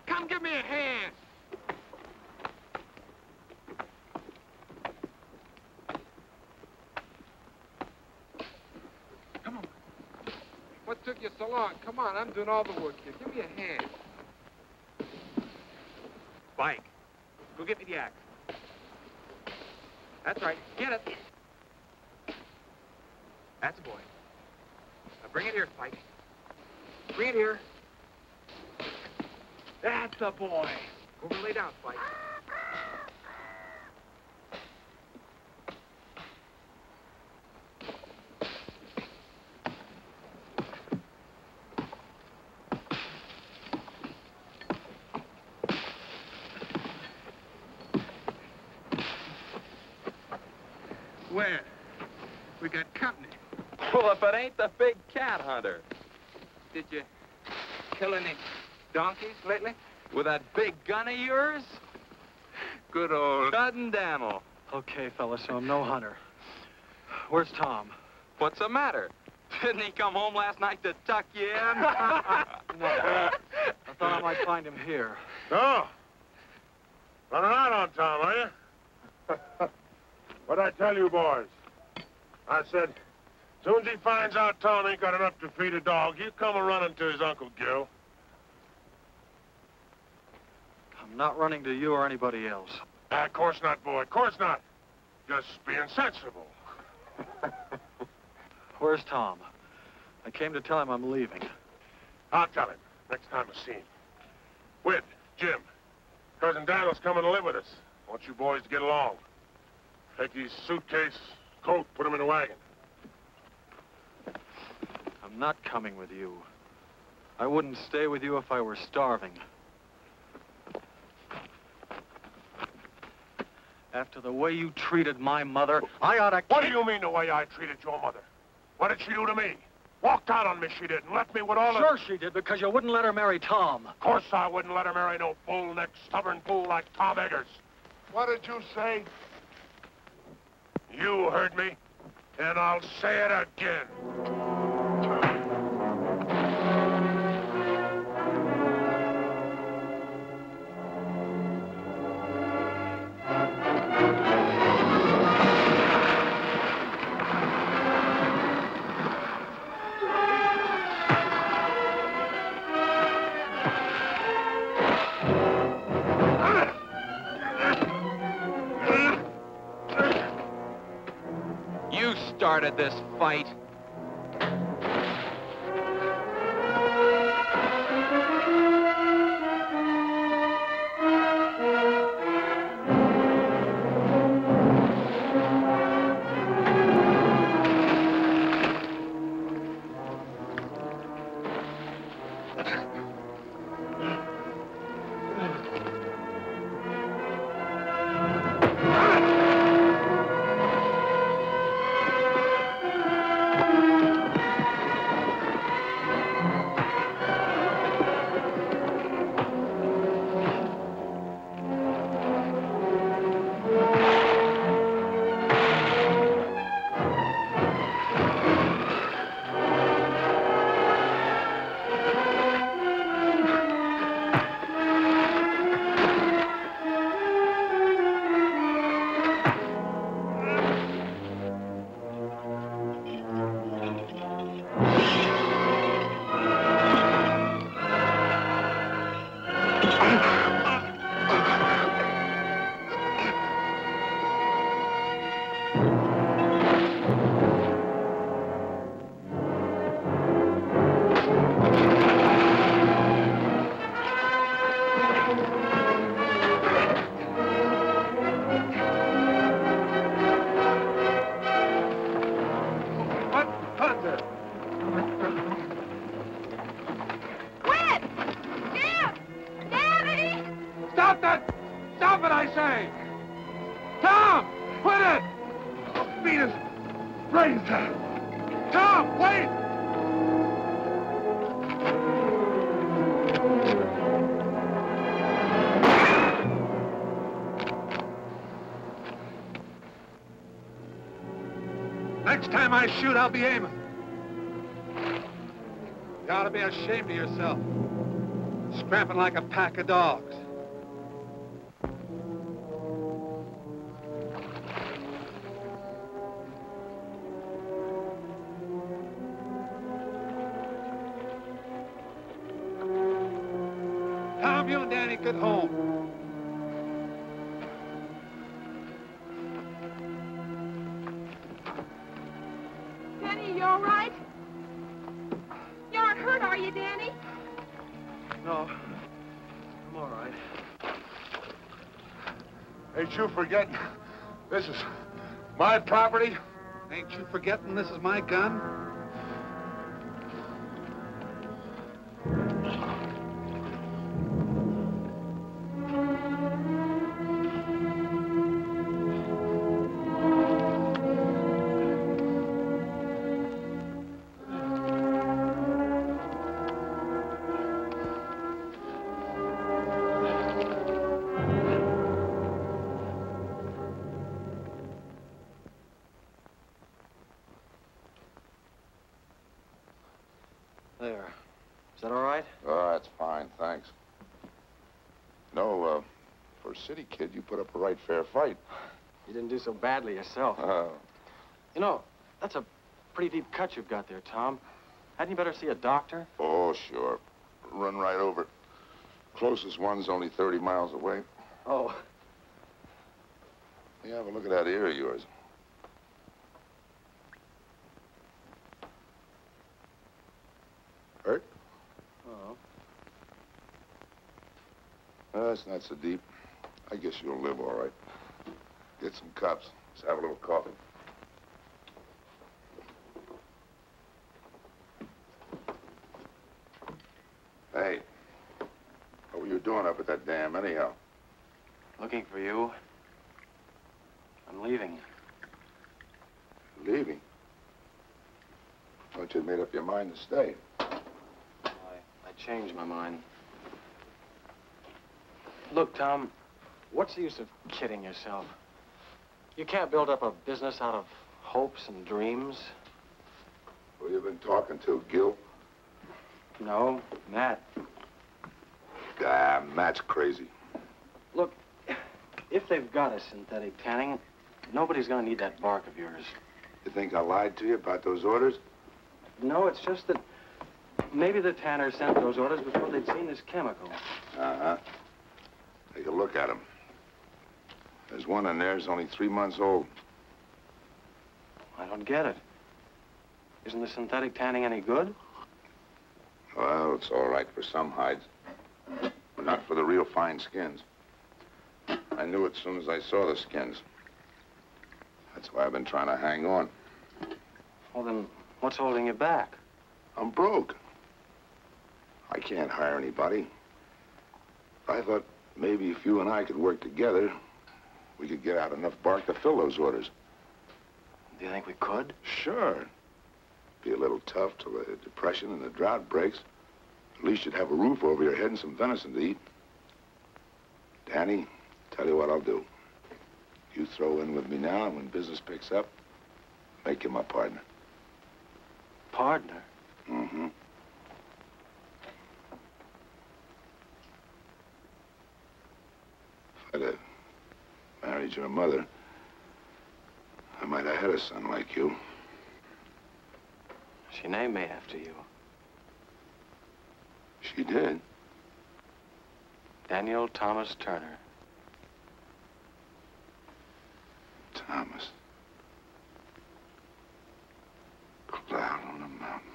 Speaker 5: come give me a hand. Come on.
Speaker 2: What took you so long? Come on, I'm doing all the work here. Give me a hand.
Speaker 5: Spike, go get me the axe. That's right. Get it. That's a boy. Now bring it here, Spike. Bring it here. That's a boy. Go over and lay down, Spike.
Speaker 2: Where? We got company.
Speaker 5: Well, if it ain't the big cat hunter.
Speaker 2: Did you kill any donkeys lately?
Speaker 5: With that big gun of yours? Good old Dud Daniel.
Speaker 3: Okay, fella, so I'm no hunter. Where's Tom?
Speaker 5: What's the matter? Didn't he come home last night to tuck you in?
Speaker 3: No. I thought I might find him here.
Speaker 1: No. Running out on Tom, are you? What'd I tell you, boys? I said, as soon as he finds out Tom ain't got enough to feed a dog, he'll come a-running to his Uncle Gil.
Speaker 3: I'm not running to you or anybody else.
Speaker 1: Of course not, boy. Of course not. Just being sensible.
Speaker 3: Where's Tom? I came to tell him I'm leaving.
Speaker 1: I'll tell him next time I see him. Whit, Jim, Cousin Daniel's coming to live with us. I want you boys to get along. Take his suitcase, coat, put him in a wagon.
Speaker 3: I'm not coming with you. I wouldn't stay with you if I were starving.
Speaker 4: After the way you treated my mother, I ought to...
Speaker 2: What do you mean the way I treated your mother? What did she do to me? Walked out on me, she did, and left me with all the...
Speaker 4: Sure she did, because you wouldn't let her marry Tom.
Speaker 2: Of course I wouldn't let her marry no bull-necked, stubborn fool like Tom Eggars. What did you say? You heard me, and I'll say it again.
Speaker 5: Started this fight.
Speaker 6: Next time I shoot, I'll be aiming. You ought to be ashamed of yourself. Scrapping like a pack of dogs. Tom, you and Danny get home.
Speaker 8: You all right? You aren't hurt, are you, Danny?
Speaker 4: No. I'm all right.
Speaker 1: Ain't you forgetting? This is my property?
Speaker 6: Ain't you forgetting this is my gun?
Speaker 4: There. Is that all right?
Speaker 1: Oh, that's fine, thanks. No, for a city kid, you put up a right fair fight.
Speaker 4: You didn't do so badly yourself. You know, that's a pretty deep cut you've got there, Tom. Hadn't you better see a doctor?
Speaker 1: Oh, sure. Run right over it. Closest one's only 30 miles away.
Speaker 4: Oh.
Speaker 1: Yeah, have a look at that ear of yours. Hurt?
Speaker 4: Oh.
Speaker 1: It's not so deep. I guess you'll live all right. Get some cups. Let's have a little coffee. Hey, what were you doing up at that dam anyhow?
Speaker 4: Looking for you. leaving.
Speaker 1: Leaving? Thought you'd made up your mind to stay.
Speaker 4: I changed my mind. Look, Tom, what's the use of kidding yourself? You can't build up a business out of hopes and dreams.
Speaker 1: Who you been talking to, Gil?
Speaker 4: No, Matt.
Speaker 1: Ah, Matt's crazy.
Speaker 4: Look, if they've got a synthetic tanning, nobody's gonna need that bark of yours.
Speaker 1: You think I lied to you about those orders?
Speaker 4: No, it's just that maybe the tanner sent those orders before they'd seen this chemical.
Speaker 1: Uh-huh. Take a look at them. There's one in there that's only 3 months old.
Speaker 4: I don't get it. Isn't the synthetic tanning any good?
Speaker 1: Well, it's all right for some hides, but not for the real fine skins. I knew it as soon as I saw the skins. That's why I've been trying to hang on.
Speaker 4: Well, then, what's holding you back?
Speaker 1: I'm broke. I can't hire anybody. I thought maybe if you and I could work together, we could get out enough bark to fill those orders.
Speaker 4: Do you think we could?
Speaker 1: Sure. Be a little tough till the depression and the drought breaks. At least you'd have a roof over your head and some venison to eat. Danny, tell you what I'll do. You throw in with me now, and when business picks up, make you my partner.
Speaker 4: Partner?
Speaker 1: Mm-hmm. If I'd have married your mother, I might have had a son like you.
Speaker 4: She named me after you.
Speaker 1: She did.
Speaker 4: Daniel Thomas Turner.
Speaker 1: Thomas. Cloud on the mountain.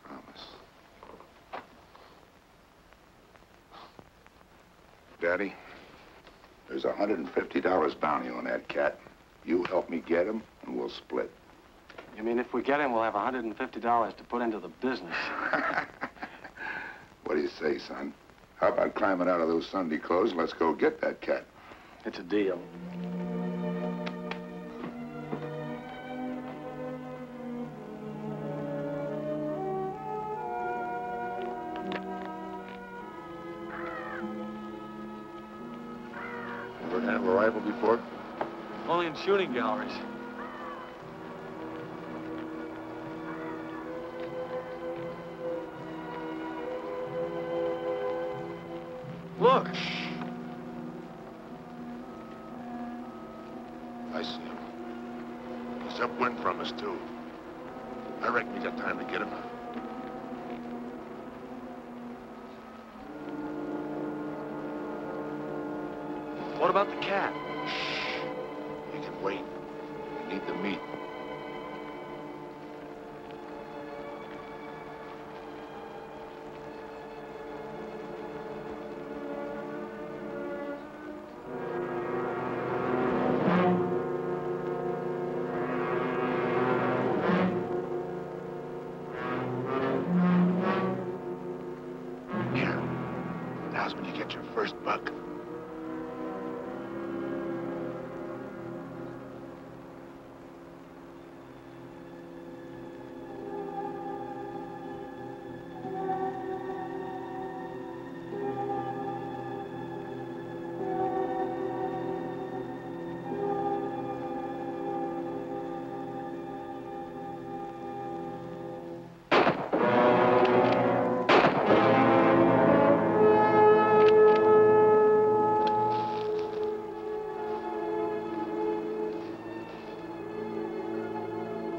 Speaker 1: Thomas. Daddy, there's $150 bounty on that cat. You help me get him, and we'll split.
Speaker 4: You mean if we get him, we'll have $150 to put into the business?
Speaker 1: What do you say, son? How about climbing out of those Sunday clothes and let's go get that cat?
Speaker 4: It's a deal.
Speaker 1: Ever handle a rifle before?
Speaker 4: Only in shooting galleries. Look!
Speaker 1: I see him. He's upwind from us, too. I reckon we got time to get him.
Speaker 4: What about the cat?
Speaker 1: He can wait. We need the meat. Here. Now's when you get your first buck.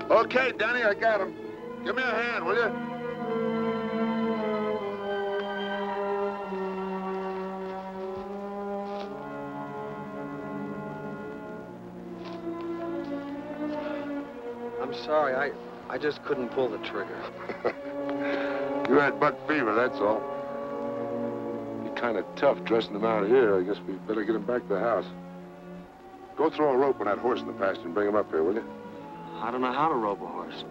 Speaker 1: Okay, Danny, I got him. Give me a hand, will you?
Speaker 4: I'm sorry, I just couldn't pull the trigger.
Speaker 1: You had buck fever, that's all. You're kind of tough dressing him out here. I guess we better get him back to the house. Go throw a rope on that horse in the pasture and bring him up here, will you?
Speaker 4: I don't know how to rope a horse.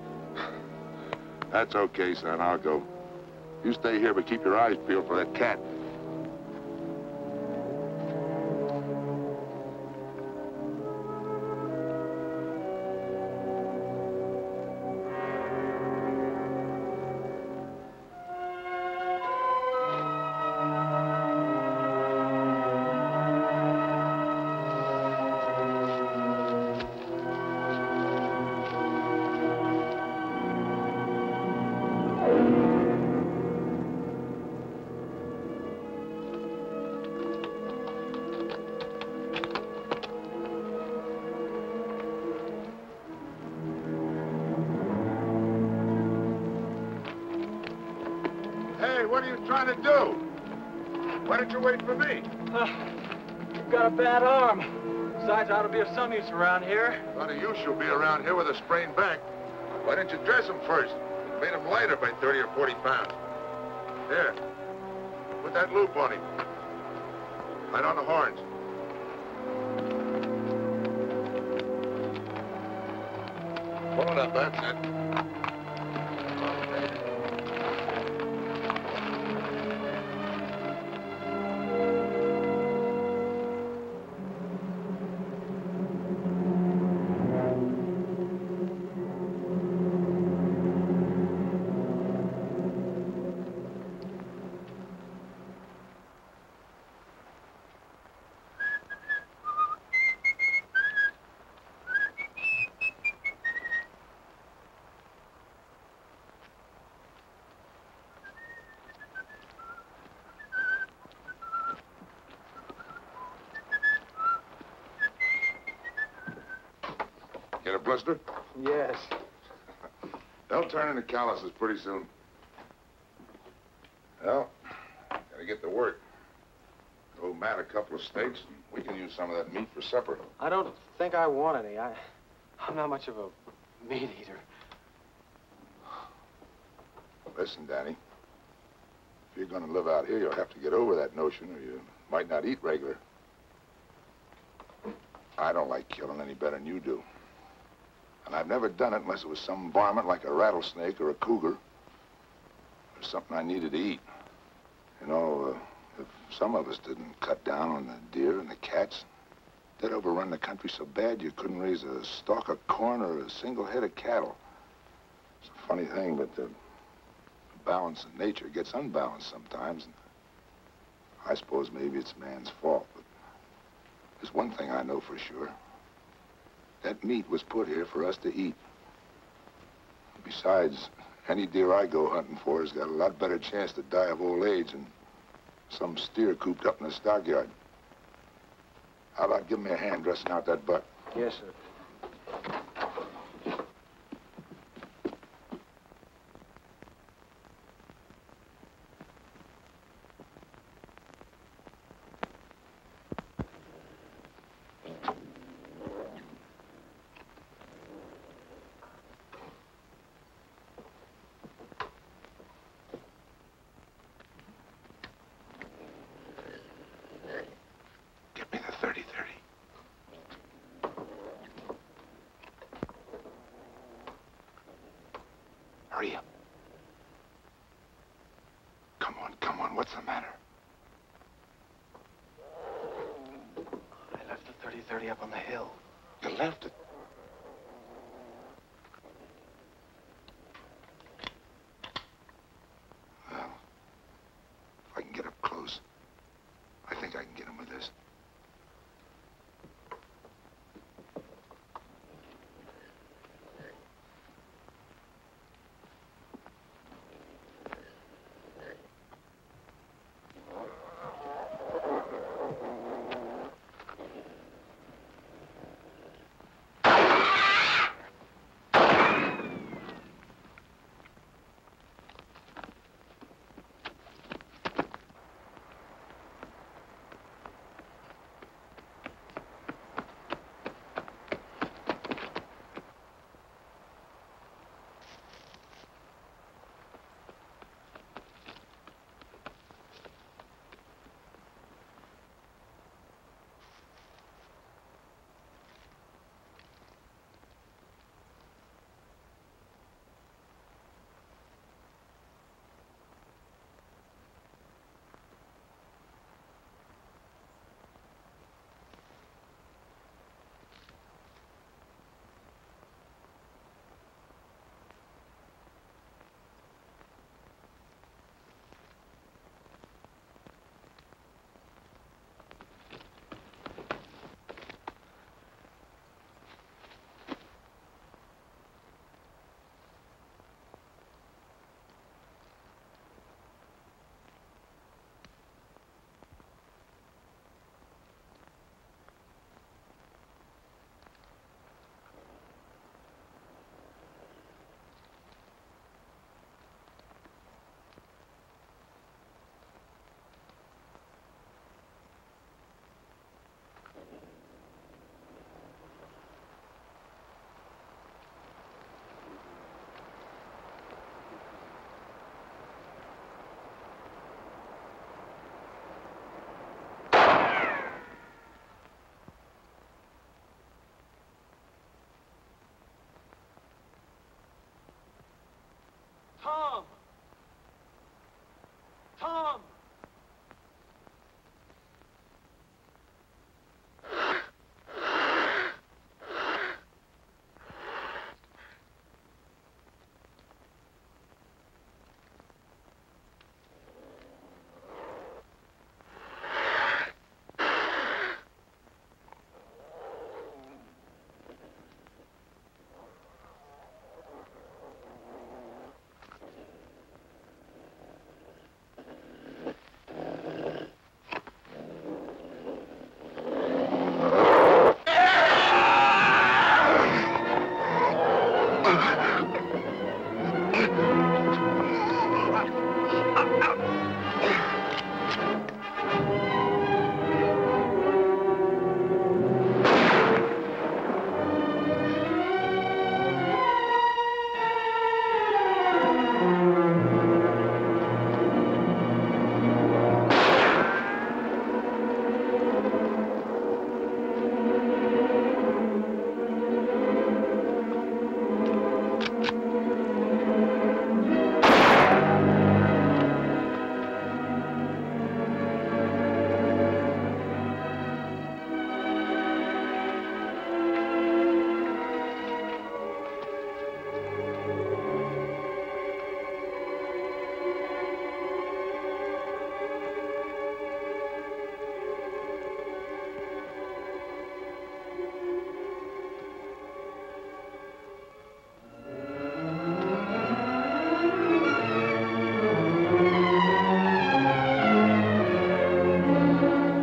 Speaker 1: That's okay, son. I'll go. You stay here, but keep your eyes peeled for that cat. What are you trying to do? Why don't you wait for me?
Speaker 4: You've got a bad arm. Besides, I ought to be of some use around here.
Speaker 1: A lot of use you'll be around here with a sprained back. Why didn't you dress him first? Made him lighter by 30 or 40 pounds. Here, put that loop on him. Right on the horns. Pull it up, that's it. Get a blister?
Speaker 4: Yes.
Speaker 1: They'll turn into calluses pretty soon. Well, gotta get to work. Go Matt a couple of steaks, and we can use some of that meat for supper.
Speaker 4: I don't think I want any. I'm not much of a meat eater.
Speaker 1: Listen, Danny. If you're gonna live out here, you'll have to get over that notion, or you might not eat regular. I don't like killing any better than you do. And I've never done it unless it was some varmint like a rattlesnake or a cougar. Or something I needed to eat. You know, if some of us didn't cut down on the deer and the cats, they'd overrun the country so bad you couldn't raise a stalk of corn or a single head of cattle. It's a funny thing, but the balance in nature gets unbalanced sometimes. And I suppose maybe it's man's fault, but there's one thing I know for sure. That meat was put here for us to eat. Besides, any deer I go hunting for has got a lot better chance to die of old age than some steer cooped up in the stockyard. How about giving me a hand dressing out that buck?
Speaker 4: Yes, sir.
Speaker 1: Hurry up. Come on, what's the matter?
Speaker 4: I left the 30-30 up on the hill.
Speaker 1: You left it? Well, if I can get up close, I think I can get him with this.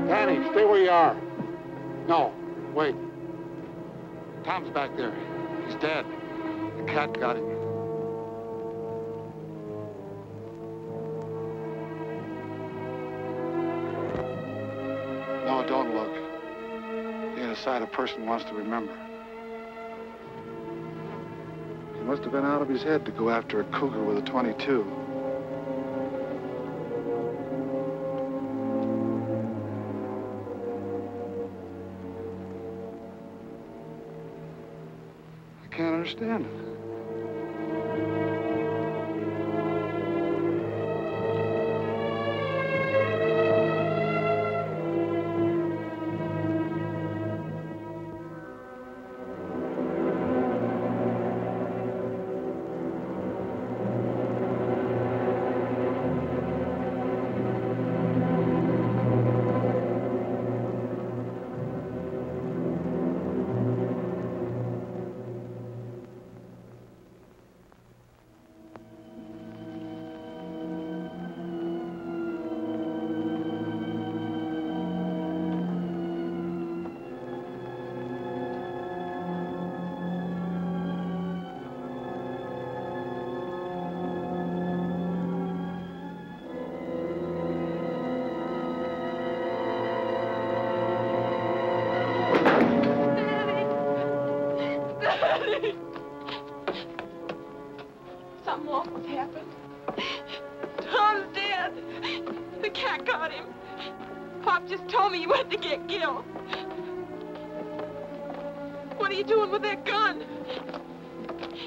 Speaker 6: Danny, stay where you are. No, wait. Tom's back there. He's dead. The cat got him. No, don't look. He ain't a sight a person wants to remember. He must have been out of his head to go after a cougar with a .22. I can't understand it.
Speaker 9: Something awful's happened. Tom's dead. The cat got him. Pop just told me he went to get Gil. What are you doing with that gun?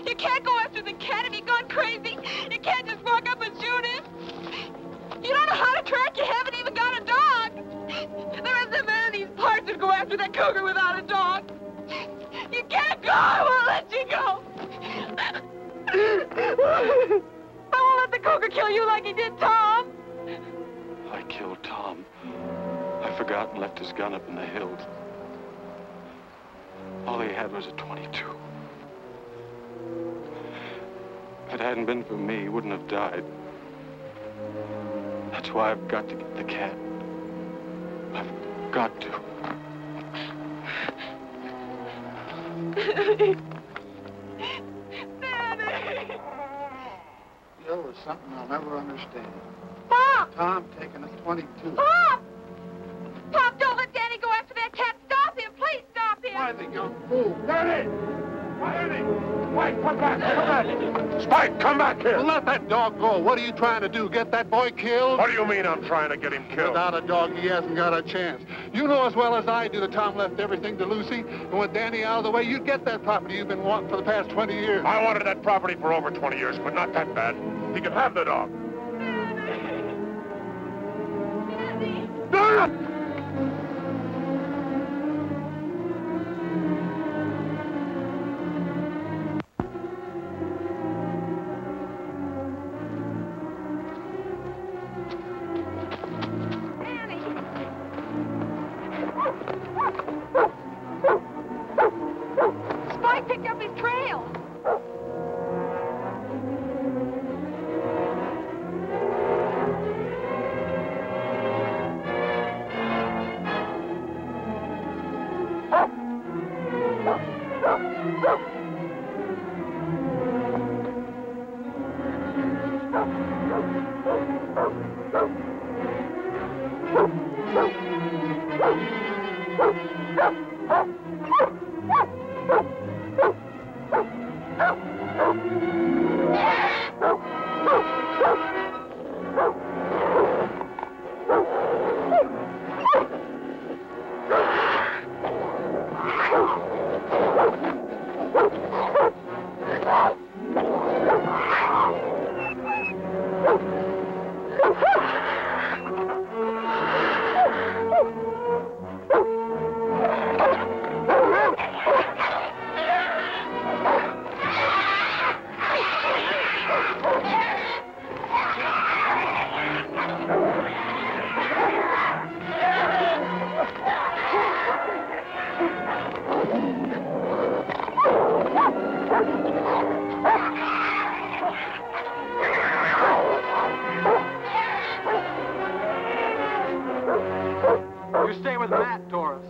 Speaker 9: You can't go after the cat if you've gone crazy. You can't just walk up and shoot him. You don't know how to track. You haven't even got a dog. There isn't a man in these parts who'd go after that cougar without a dog. You can't go. I won't let you go. I won't let the cougar kill you like he did Tom.
Speaker 2: I killed Tom. I forgot and left his gun up in the hills. All he had was a .22. If it hadn't been for me, he wouldn't have died. That's why I've got to get the cat. I've got to.
Speaker 9: Daddy!
Speaker 6: Gil, there's something I'll never understand.
Speaker 9: Pop!
Speaker 6: Tom taking a .22.
Speaker 9: Pop! Pop, don't let Danny go after that cat. Stop him. Please stop him.
Speaker 6: Why, the young fool.
Speaker 1: Danny! Danny! Spike, come back! Come back! Spike, come back here!
Speaker 6: Well, let that dog go. What are you trying to do? Get that boy killed?
Speaker 1: What do you mean I'm trying to get him killed?
Speaker 6: Without a dog, he hasn't got a chance. You know as well as I do that Tom left everything to Lucy. And with Danny out of the way, you'd get that property you've been wanting for the past 20 years.
Speaker 1: I wanted that property for over 20 years, but not that bad. He can have the dog.
Speaker 9: Daddy!
Speaker 1: Daddy!
Speaker 9: Spike picked up his trail.
Speaker 3: stay with Matt, Doris.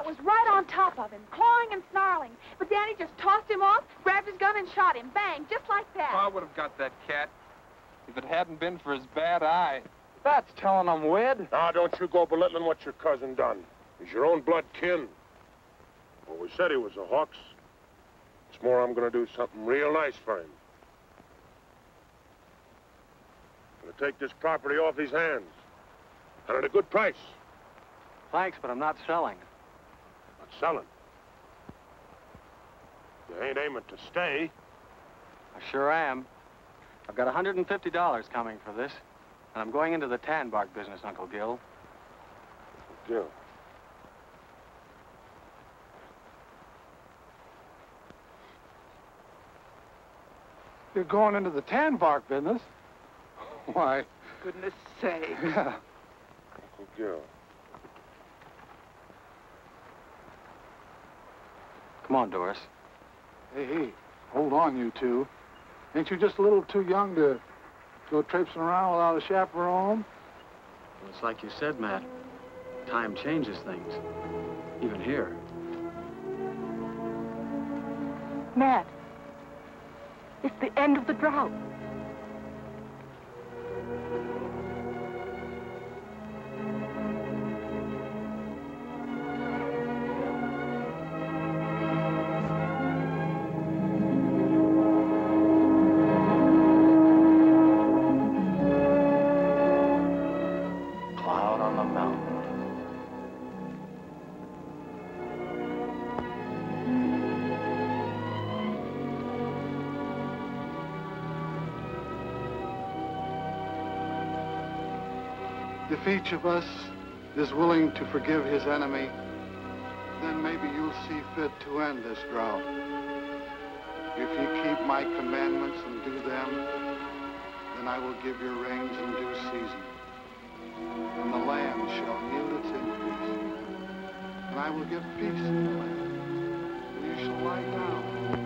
Speaker 9: Was right on top of him, clawing and snarling. But Danny just tossed him off, grabbed his gun, and shot him. Bang, just like that.
Speaker 5: Oh, I would have got that cat if it hadn't been for his bad eye.
Speaker 3: That's telling him, Wid.
Speaker 2: Now, don't you go belittling what your cousin done. He's your own blood kin. Well, we said he was a Hawkes. It's more, I'm gonna do something real nice for him. I'm gonna take this property off his hands. And at a good price.
Speaker 4: Thanks, but I'm not selling.
Speaker 2: Not selling. You ain't aiming to stay.
Speaker 4: I sure am. I've got $150 coming for this, and I'm going into the tan bark business, Uncle Gil.
Speaker 2: Gil.
Speaker 6: You're going into the tan bark business? Why?
Speaker 8: Goodness sake.
Speaker 6: Yeah.
Speaker 2: Uncle Gil.
Speaker 4: Come on, Doris.
Speaker 6: Hey, hold on, you two. Ain't you just a little too young to go traipsing around without a chaperone?
Speaker 4: Well, it's like you said, Matt. Time changes things. Even here.
Speaker 8: Matt, it's the end of the drought.
Speaker 4: Cloud on the mountain.
Speaker 6: If each of us is willing to forgive his enemy, then maybe you'll see fit to end this drought. If you keep my commandments and do them, then I will give your rains in due season, and the land shall yield its increase. And I will give peace in the land, and you shall lie down